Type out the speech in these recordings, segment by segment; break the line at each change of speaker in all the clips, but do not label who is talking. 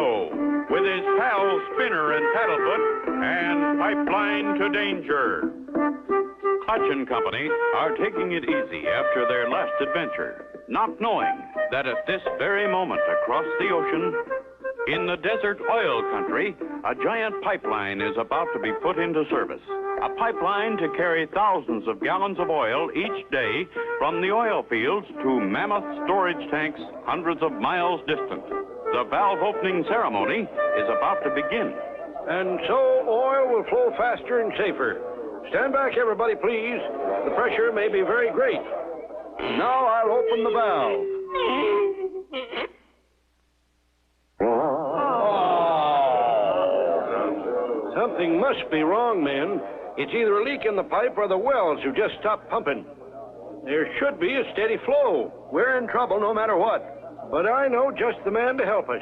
Cargo with his pals Spinner and Paddlefoot and Pipeline to Danger. Clutch and Company are taking it easy after their last adventure, not knowing that at this very moment across the ocean, in the desert oil country, a giant pipeline is about to be put into service. A pipeline to carry thousands of gallons of oil each day from the oil fields to mammoth storage tanks hundreds of miles distant. The valve opening ceremony is about to begin.
And so oil will flow faster and safer. Stand back, everybody, please. The pressure may be very great. Now I'll open the valve. Oh. Something must be wrong, men. It's either a leak in the pipe or the wells have just stopped pumping. There should be a steady flow. We're in trouble no matter what. But I know just the man to help us.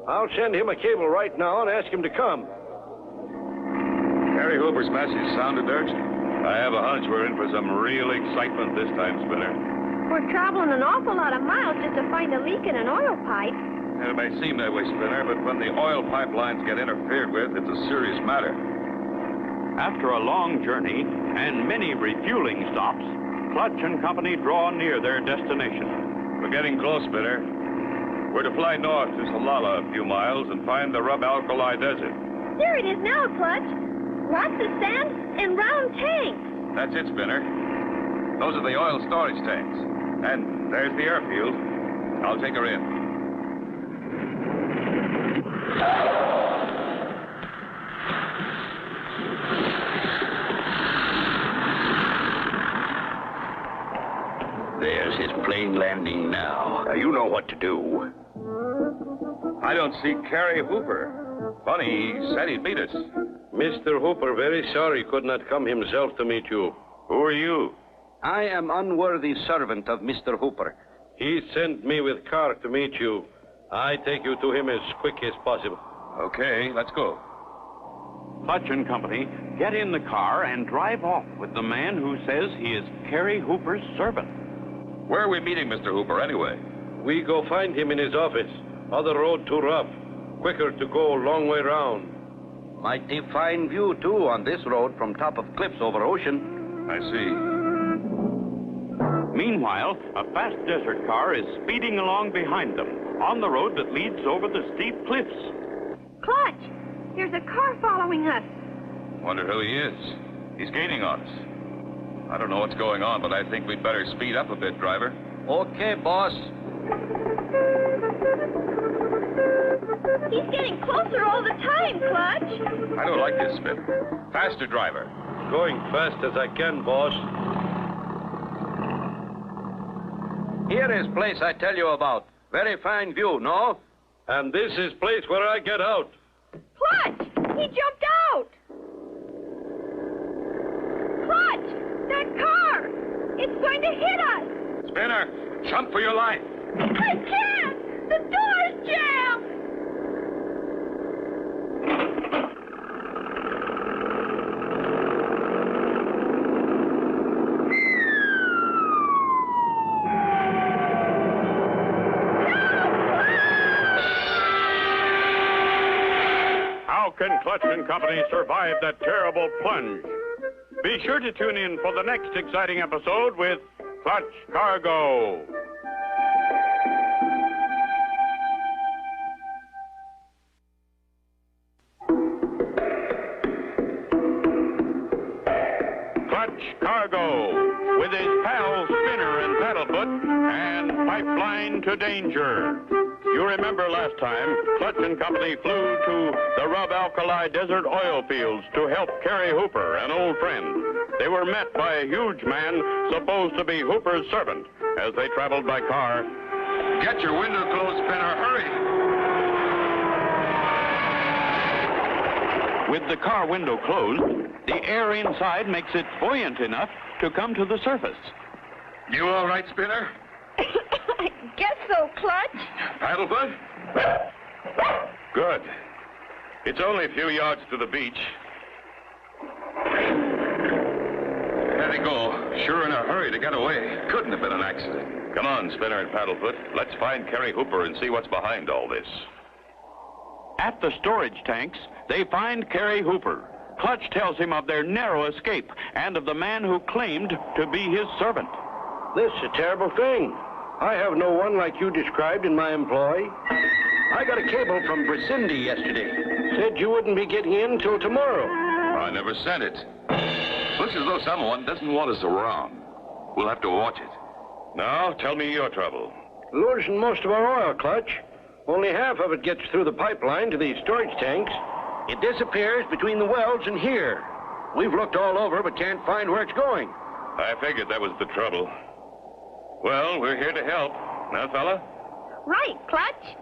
I'll send him a cable right now and ask him to come.
Harry Hooper's message sounded urgent. I have a hunch we're in for some real excitement this time, Spinner.
We're traveling an awful lot of miles just to find a leak in an oil pipe.
It may seem that way, Spinner, but when the oil pipelines get interfered with, it's a serious matter.
After a long journey and many refueling stops, Clutch and Company draw near their destination.
We're getting close, Spinner. We're to fly north to Salala a few miles and find the Rub-Alkali Desert.
There it is now, Clutch. Lots of sand and round tanks.
That's it, Spinner. Those are the oil storage tanks. And there's the airfield. I'll take her in.
There's his plane landing now. You know what to do.
I don't see Carrie Hooper. Funny, he said he'd meet us.
Mr. Hooper, very sorry could not come himself to meet you.
Who are you?
I am unworthy servant of Mr. Hooper.
He sent me with car to meet you. I take you to him as quick as possible.
Okay, let's go.
Clutch and Company get in the car and drive off with the man who says he is Carrie Hooper's servant.
Where are we meeting Mr. Hooper, anyway?
We go find him in his office. Other road too rough. Quicker to go long way round.
Mighty fine view, too, on this road from top of cliffs over ocean.
I see.
Meanwhile, a fast desert car is speeding along behind them on the road that leads over the steep cliffs.
Clutch, there's a car following us.
Wonder who he is. He's gaining on us. I don't know what's going on, but I think we'd better speed up a bit, driver.
Okay, boss.
He's getting closer all the time, Clutch.
I don't like this, Smith. Faster, driver.
Going fast as I can, boss.
Here is place I tell you about. Very fine view, no?
And this is place where I get out.
Clutch! He jumped out! Clutch! That car! It's going to hit us!
Spinner, jump for your life.
I can't! The door's jammed!
How can Clutch and Company survive that terrible plunge? Be sure to tune in for the next exciting episode with Clutch Cargo. Clutch Cargo with his pals Spinner and Paddlefoot and Pipeline to Danger. You remember last time, Clutch and Company flew to the Rub-Alkali Desert oil fields to help Carrie Hooper, an old friend. They were met by a huge man supposed to be Hooper's servant as they traveled by car.
Get your window closed, Spinner. Hurry.
With the car window closed, the air inside makes it buoyant enough to come to the surface.
You all right, Spinner?
I guess so, Clutch.
Paddlefoot? Good. It's only a few yards to the beach. There they go. Sure in a hurry to get away. Couldn't have been an accident. Come on, Spinner and Paddlefoot. Let's find Carrie Hooper and see what's behind all this.
At the storage tanks, they find Carrie Hooper. Clutch tells him of their narrow escape and of the man who claimed to be his servant.
This is a terrible thing. I have no one like you described in my employ. I got a cable from Brisindi yesterday. Said you wouldn't be getting in till tomorrow.
I never sent it. Looks as though someone doesn't want us around. We'll have to watch it. Now, tell me your trouble.
Losing most of our oil, Clutch. Only half of it gets through the pipeline to these storage tanks. It disappears between the wells and here. We've looked all over, but can't find where it's going.
I figured that was the trouble. Well, we're here to help. Now, fella?
Right, Clutch.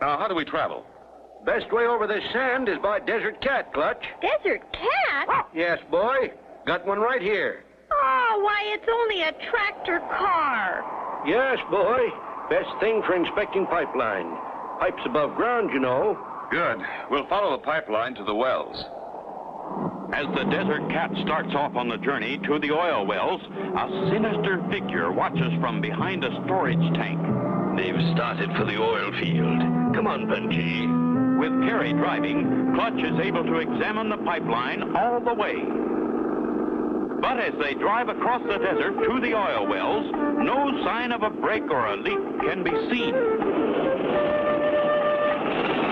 Now, how do we travel?
Best way over this sand is by Desert Cat, Clutch.
Desert Cat?
Yes, boy. Got one right here.
Oh, why, it's only a tractor car.
Yes, boy. Best thing for inspecting pipeline. Pipes above ground, you know.
Good. We'll follow the pipeline to the wells.
As the Desert Cat starts off on the journey to the oil wells, a sinister figure watches from behind a storage tank.
They've started for the oil field. Come on, Punchy.
With Carrie driving, Clutch is able to examine the pipeline all the way. But as they drive across the desert to the oil wells, no sign of a break or a leak can be seen.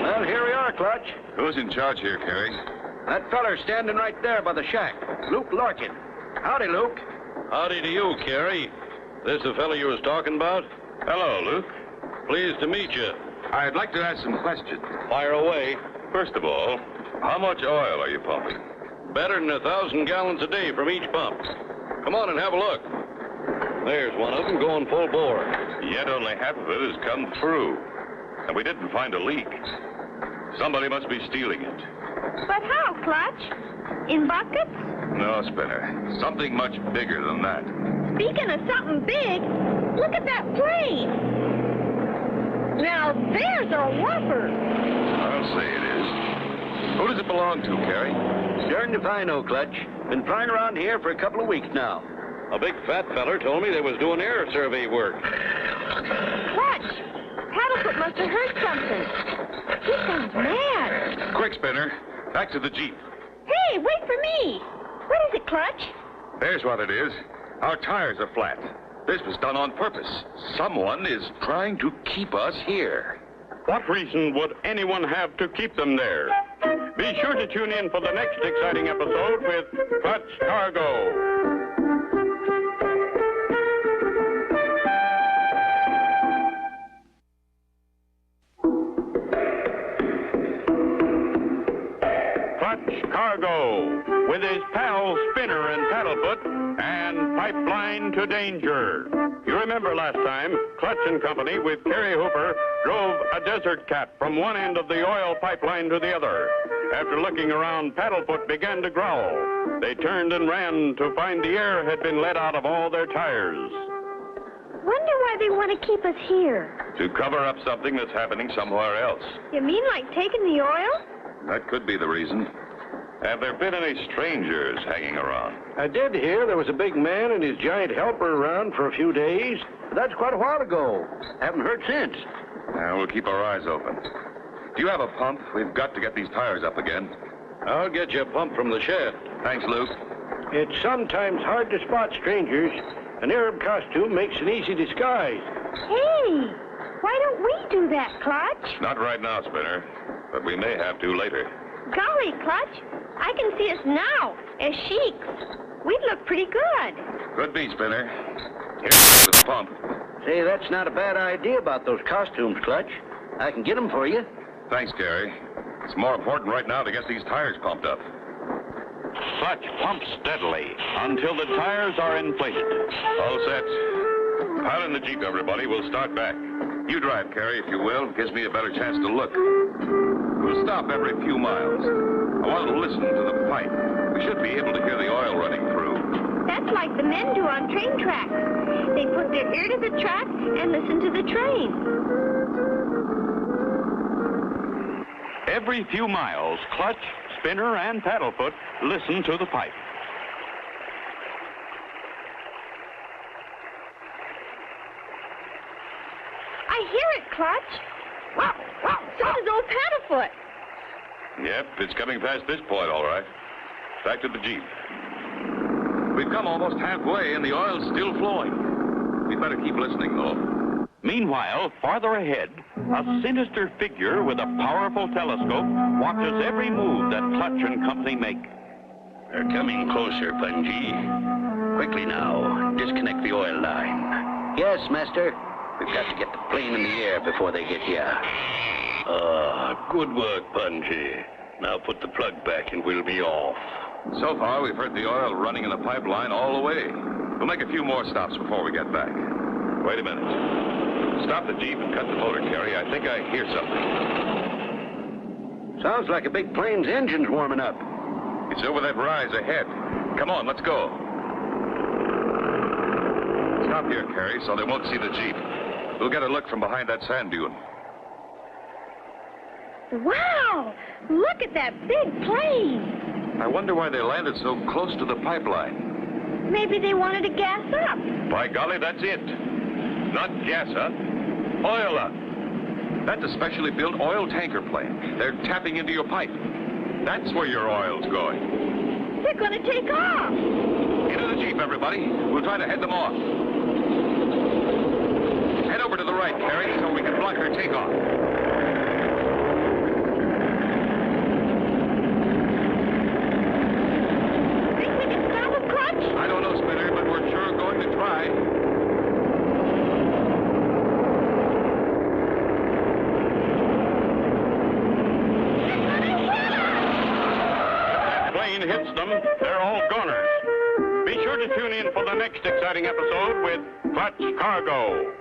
Well, here we are, Clutch.
Who's in charge here, Carrie?
That feller's standing right there by the shack. Luke Larkin. Howdy, Luke.
Howdy to you, Carrie. This the fellow you was talking about?
Hello, Luke.
Pleased to meet you.
I'd like to ask some questions.
Fire away.
First of all, how much oil are you pumping?
Better than 1,000 gallons a day from each pump. Come on and have a look. There's one of them going full bore.
Yet only half of it has come through. And we didn't find a leak. Somebody must be stealing it.
But how, Clutch? In buckets?
No, Spinner. Something much bigger than that.
Speaking of something big, look at that plane. Now, there's a whopper.
I'll say it is. Who does it belong to, Carrie?
Darned if I know, Clutch. Been flying around here for a couple of weeks now.
A big fat feller told me they was doing air survey work.
Clutch, Paddlefoot must have heard something. He sounds mad.
Quick, Spinner. Back to the Jeep.
Hey, wait for me. What is it, Clutch?
There's what it is. Our tires are flat. This was done on purpose. Someone is trying to keep us here.
What reason would anyone have to keep them there? Be sure to tune in for the next exciting episode with Clutch Cargo. Clutch Cargo, with his pals Spinner and Paddlefoot, and Pipeline to Danger. You remember last time, Clutch and Company with Carrie Hooper drove a Desert Cat from one end of the oil pipeline to the other. After looking around, Paddlefoot began to growl. They turned and ran to find the air had been let out of all their tires.
Wonder why they want to keep us here.
To cover up something that's happening somewhere else.
You mean like taking the oil?
That could be the reason. Have there been any strangers hanging around?
I did hear there was a big man and his giant helper around for a few days. That's quite a while ago. Haven't heard since.
We'll keep our eyes open. Do you have a pump? We've got to get these tires up again.
I'll get you a pump from the shed.
Thanks, Luke.
It's sometimes hard to spot strangers. An Arab costume makes an easy disguise.
Hey, why don't we do that, Clutch?
Not right now, Spinner, but we may have to later.
Golly, Clutch, I can see us now as sheiks. We'd look pretty good.
Could be, Spinner. Here's with the pump.
Say, that's not a bad idea about those costumes, Clutch. I can get them for you.
Thanks, Gary. It's more important right now to get these tires pumped up.
Clutch pumps steadily until the tires are inflated.
All set. Pile in the Jeep, everybody. We'll start back. You drive, Carrie, if you will. Gives me a better chance to look. We'll stop every few miles. I want to listen to the pipe. We should be able to hear the oil running through.
That's like the men do on train tracks. They put their ear to the track and listen to the train.
Every few miles, Clutch, Spinner, and Paddlefoot listen to the pipe.
I hear it, Clutch. So does old Paddlefoot.
Yep, it's coming past this point, all right. Back to the Jeep. We've come almost halfway, and the oil's still flowing. We'd better keep listening, though.
Meanwhile, farther ahead, a sinister figure with a powerful telescope watches every move that Clutch and company make.
They're coming closer, Punji. Quickly now, disconnect the oil line.
Yes, master. We've got to get the plane in the air before they get here.
Good work, Punji. Now put the plug back and we'll be off.
So far, we've heard the oil running in the pipeline all the way. We'll make a few more stops before we get back. Wait a minute. Stop the Jeep and cut the motor, Carrie. I think I hear something.
Sounds like a big plane's engine's warming up.
It's over that rise ahead. Come on, let's go. Stop here, Carrie, so they won't see the Jeep. We'll get a look from behind that sand dune.
Wow! Look at that big plane.
I wonder why they landed so close to the pipeline.
Maybe they wanted to gas up.
By golly, that's it. Not gas up, oil up. That's a specially built oil tanker plane. They're tapping into your pipe. That's where your oil's going.
They're going to take off.
Into the Jeep, everybody. We'll try to head them off. Head over to the right, Carrie, so we can block her takeoff.
Think we can stop them, Clutch?
I don't know, Spinner, but we're sure going to try.
Hits them, they're all goners. Be sure to tune in for the next exciting episode with Clutch Cargo.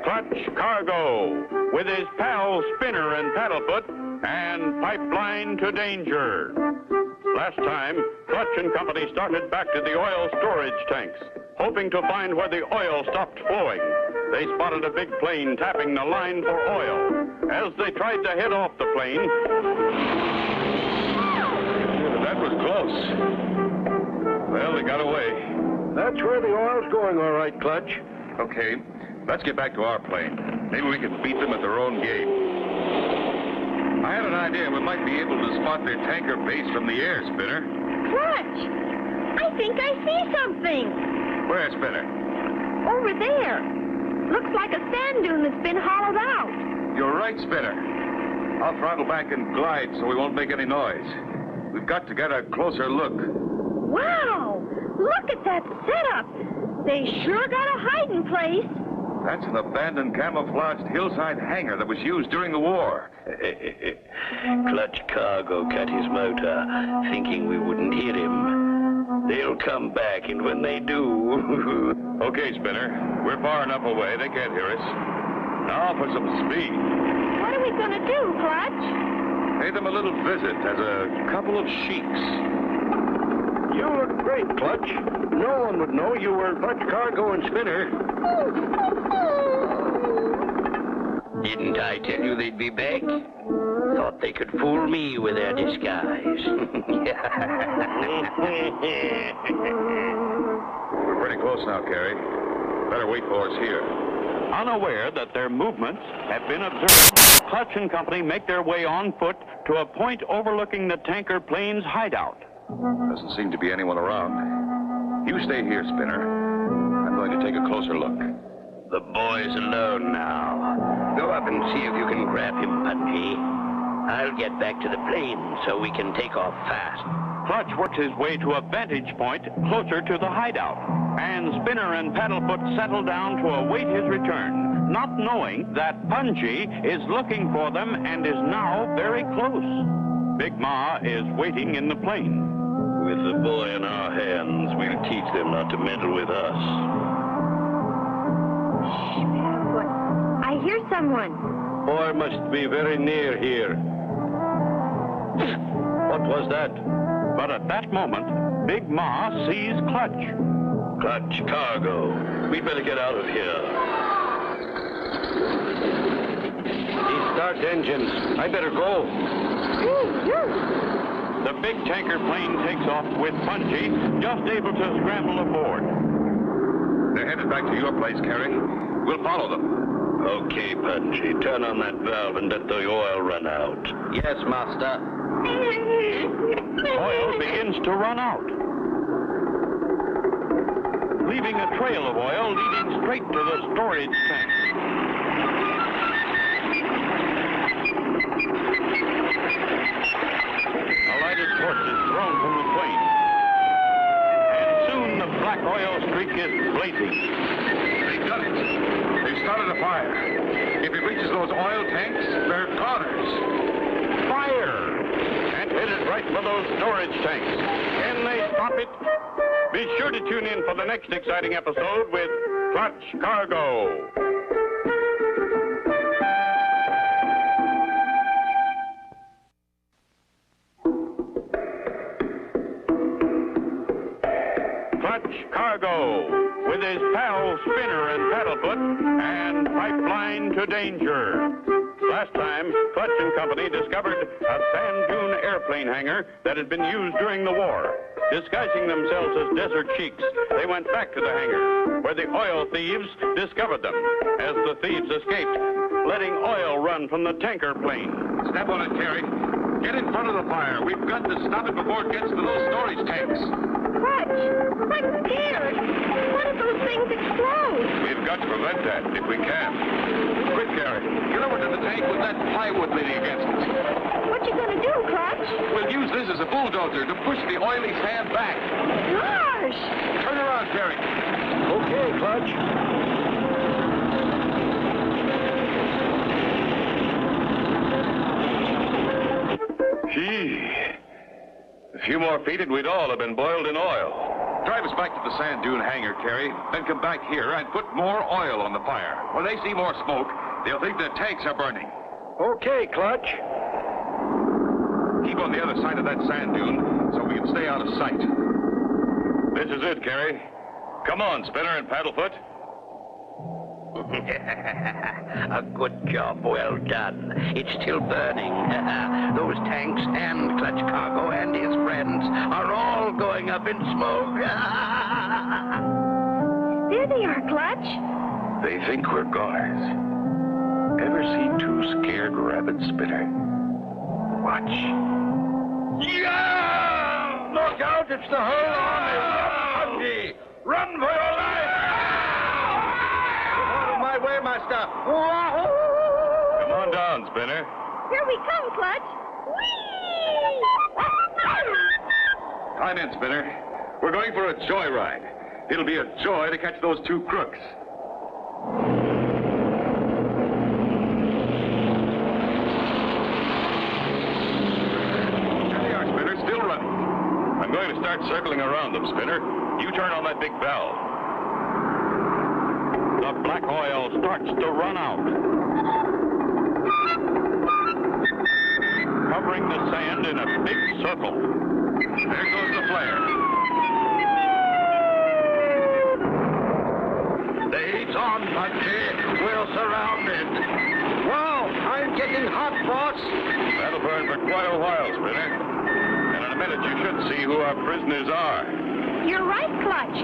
Clutch Cargo, with his pals Spinner and Paddlefoot, and Pipeline to Danger. Last time, Clutch and company started back to the oil storage tanks, hoping to find where the oil stopped flowing. They spotted a big plane tapping the line for oil. As they tried to head off the plane...
That was close. Well, they got away.
That's where the oil's going, all right, Clutch.
Okay, let's get back to our plane. Maybe we can beat them at their own game. I had an idea we might be able to spot their tanker base from the air, Spinner.
Clutch! I think I see something.
Where, Spinner?
Over there. Looks like a sand dune that's been hollowed out.
You're right, Spinner. I'll throttle back and glide so we won't make any noise. We've got to get a closer look.
Wow! Look at that setup. They sure got a hiding place.
That's an abandoned camouflaged hillside hangar that was used during the war.
Clutch Cargo cut his motor, thinking we wouldn't hear him. They'll come back, and when they do...
Okay, Spinner. We're far enough away, they can't hear us. Now for some speed.
What are we going to do, Clutch?
Pay them a little visit as a couple of sheiks.
You look great, Clutch. No one would know you were Clutch Cargo and Spinner.
Didn't I tell you they'd be back? Thought they could fool me with their disguise.
We're pretty close now, Carrie. Better wait for us here.
Unaware that their movements have been observed, Clutch and company make their way on foot to a point overlooking the tanker plane's hideout.
Doesn't seem to be anyone around. You stay here, Spinner. I'm going to take a closer look.
The boy's alone now. Go up and see if you can grab him, Punji. I'll get back to the plane so we can take off fast.
Clutch works his way to a vantage point closer to the hideout, and Spinner and Paddlefoot settle down to await his return, not knowing that Punji is looking for them and is now very close. Big Ma is waiting in the plane.
With the boy in our hands, we'll teach them not to meddle with us.
Shh, Paddlefoot. I hear someone.
Boy must be very near here. What was that?
But at that moment, Big Ma sees Clutch.
Clutch Cargo. We'd better get out of here.
He start engines. I better go.
the big tanker plane takes off with Punchy just able to scramble aboard.
They're headed back to your place, Carrie. We'll follow them.
Okay, Punchy. Turn on that valve and let the oil run out.
Yes, Master.
Oil begins to run out, leaving a trail of oil leading straight to the storage tank. A lighted torch is thrown from the plane, and soon the black oil streak is blazing.
They've done it. They've started a fire. If it reaches those oil tanks, they're goners.
Fire! And headed right for those storage tanks. Can they stop it? Be sure to tune in for the next exciting episode with Clutch Cargo. Clutch Cargo, with his pal Spinner and Paddlefoot, and Pipeline to Danger. Last time, Clutch and Company discovered a sand dune airplane hangar that had been used during the war. Disguising themselves as desert sheiks, they went back to the hangar, where the oil thieves discovered them, as the thieves escaped, letting oil run from the tanker plane.
Step on it, Carrie. Get in front of the fire. We've got to stop it before it gets to those storage tanks.
Clutch, I'm scared. What if those things explode?
We've got to prevent that if we can. Quick, Carrie. Get over to the tank with that plywood leaning against it.
What you gonna do, Clutch?
We'll use this as a bulldozer to push the oily sand back.
Gosh!
Turn around, Carrie.
Okay, Clutch.
Gee. A few more feet and we'd all have been boiled in oil. Drive us back to the sand dune hangar, Carrie. Then come back here and put more oil on the fire. When they see more smoke, they'll think the tanks are burning.
Okay, Clutch.
Keep on the other side of that sand dune so we can stay out of sight. This is it, Carrie. Come on, Spinner and Paddlefoot.
A good job. Well done. It's still burning. Those tanks and Clutch Cargo and his friends are all going up in smoke.
There they are, Clutch.
They think we're goners. Ever see two scared rabbits, Spinner? Watch.
Yeah! Look out, it's the whole army! Run for your life! Get out of my way, Master!
Come on down, Spinner.
Here we come, Clutch. Whee!
Climb in, Spinner. We're going for a joyride. It'll be a joy to catch those two crooks. There they are, Spinner, still running. I'm going to start circling around them, Spinner. You turn on that big valve.
The black oil starts to run out, covering the sand in a big circle.
There goes the flare.
The heat's on, Punchy. We're surrounded. Wow, I'm getting hot, boss.
That'll burn for quite a while, Spinner. And in a minute, you should see who our prisoners are.
You're right, Clutch.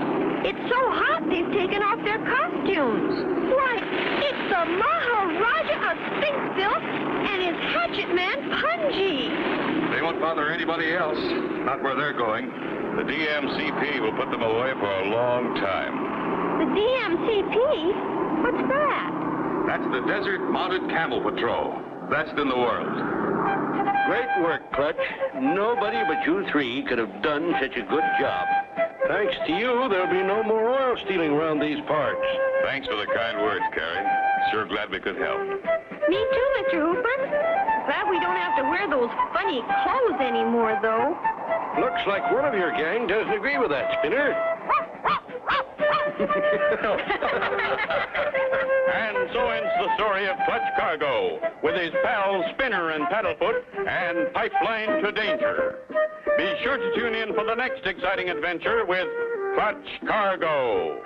It's so hot they've taken off their costumes. Why, it's the Maharaja of Sphinxville and his hatchet man, Punchy.
They won't bother anybody else. Not where they're going. The DMCP will put them away for a long time.
The DMCP? What's that?
That's the Desert Mounted Camel Patrol. Best in the world.
Great work, Clutch. Nobody but you three could have done such a good job. Thanks to you, there'll be no more oil stealing around these parts.
Thanks for the kind words, Carrie. Sure glad we could help.
Me too, Mr. Hooper. Glad we don't have to wear those funny clothes anymore, though.
Looks like one of your gang doesn't agree with that, Spinner.
And so ends the story of Clutch Cargo, with his pals Spinner and Paddlefoot and Pipeline to Danger. Be sure to tune in for the next exciting adventure with Clutch Cargo.